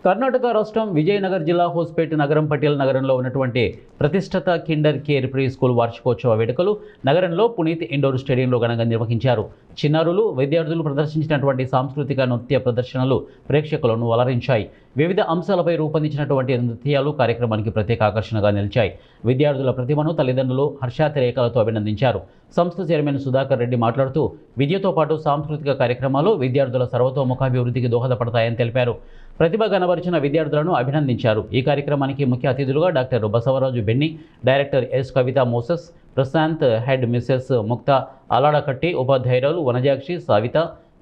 కర్ణాటక రాష్ట్రం విజయనగర్ జిల్లా హోస్పేట్ నగరం పటేల్ నగరంలో ఉన్నటువంటి ప్రతిష్ఠిత కిండర్ కేర్ ప్రీ స్కూల్ వార్షికోత్సవ వేడుకలు నగరంలో పునీత్ ఇండోర్ స్టేడియంలో ఘనంగా నిర్వహించారు. చిన్నారులు, విద్యార్థులు ప్రదర్శించినటువంటి సాంస్కృతిక నృత్య ప్రదర్శనలు ప్రేక్షకులను అలరించాయి. వివిధ అంశాలపై రూపొందించినటువంటి నృత్యాలు కార్యక్రమానికి ప్రత్యేక ఆకర్షణగా నిలిచాయి. విద్యార్థుల ప్రతిభను తల్లిదండ్రులు హర్షాతిరేకాలతో అభినందించారు. సంస్థ చైర్మన్ సుధాకర్ రెడ్డి మాట్లాడుతూ విద్యతో పాటు సాంస్కృతిక కార్యక్రమాలు విద్యార్థుల సర్వతోముఖాభివృద్ధికి దోహదపడతాయని తెలిపారు. ప్రతిభ కనబరిచిన విద్యార్థులను అభినందించారు. ఈ కార్యక్రమానికి ముఖ్య అతిథులుగా doctor Basavaraju Benni, director S Kavitha Moses, Prashanth, head Mrs Mukta Aladakatti, ఉపాధ్యాయురాలు వనజాక్షి, సవిత,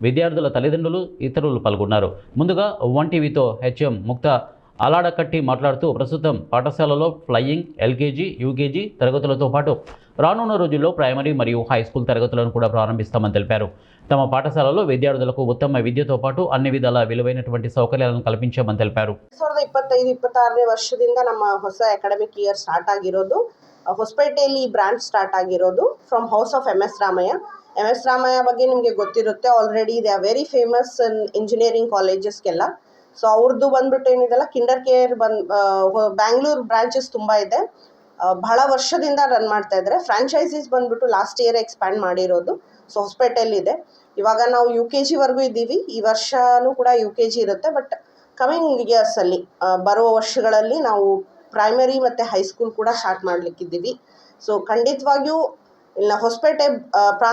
విద్యార్థుల తల్లిదండ్రులు, ఇతరులు పాల్గొన్నారు. ముందుగా వన్ టీవీతో హెచ్ఎం ముక్తా అలాడకట్టి మాట్లాడుతూ ప్రస్తుతం పాఠశాలలో ఫ్లయింగ్, ఎల్కేజీ, యూకేజీ తరగతులతో పాటు రానున్న రోజుల్లో ప్రైమరీ మరియు హై స్కూల్ తరగతులను కూడా ప్రారంభిస్తామని తెలిపారు. తమ పాఠశాలలో విద్యార్థులకు ఉత్తమ విద్యతో ಪಾಟು ಅన్ని ವಿಧಾಲ ವಿಲುವೈನటువంటి ಸೌಕರ್ಯಗಳನ್ನು ಕಲ್ಪಿಸಮని తెలిపారు. 2025-26ನೇ ವರ್ಷದಿಂದ ನಮ್ಮ ಹೊಸ ಅಕಾಡೆಮಿಕ್ ಇಯರ್ ಸ್ಟಾರ್ಟ್ ಆಗಿರೋದು. ಹೊಸಪೇಟೆಯಲ್ಲಿ ಬ್ರಾಂಚ್ ಸ್ಟಾರ್ಟ್ ಆಗಿರೋದು from house of MS Ramaiah. MS Ramaiah ಬಗ್ಗೆ ನಿಮಗೆ ಗೊತ್ತಿರುತ್ತೆ, already they are very famous in engineering ಕಾಲೇಜಸ್ಗೆಲ್ಲ. ಸೊ ಅವ್ರದ್ದು ಬಂದ್ಬಿಟ್ಟು ಏನಿದೆಲ್ಲ ಕಿಂಡರ್ ಕೇರ್ ಬ್ಯಾಂಗ್ಳೂರ್ ಬ್ರಾಂಚಸ್ ತುಂಬ ಇದೆ, ಬಹಳ ವರ್ಷದಿಂದ ರನ್ ಮಾಡ್ತಾ ಇದ್ದಾರೆ. ಫ್ರಾಂಚೈಸೀಸ್ ಬಂದ್ಬಿಟ್ಟು ಲಾಸ್ಟ್ ಇಯರ್ ಎಕ್ಸ್ಪ್ಯಾಂಡ್ ಮಾಡಿರೋದು. ಸೊ ಹೊಸಪೇಟೆಯಲ್ಲಿ ಇದೆ. ಇವಾಗ ನಾವು UKG ವರೆಗೂ ಇದ್ದೀವಿ. ಈ ವರ್ಷನೂ ಕೂಡ UKG ಇರುತ್ತೆ. ಬಟ್ ಕಮಿಂಗ್ ಇಯರ್ಸಲ್ಲಿ ಬರೋ ವರ್ಷಗಳಲ್ಲಿ ನಾವು ಪ್ರೈಮರಿ ಮತ್ತು ಹೈಸ್ಕೂಲ್ ಕೂಡ ಸ್ಟಾರ್ಟ್ ಮಾಡಲಿಕ್ಕಿದ್ದೀವಿ. ಸೊ ಖಂಡಿತವಾಗಿಯೂ ಇಲ್ಲ ಹೊಸಪೇಟೆ ಪ್ರಾಂತ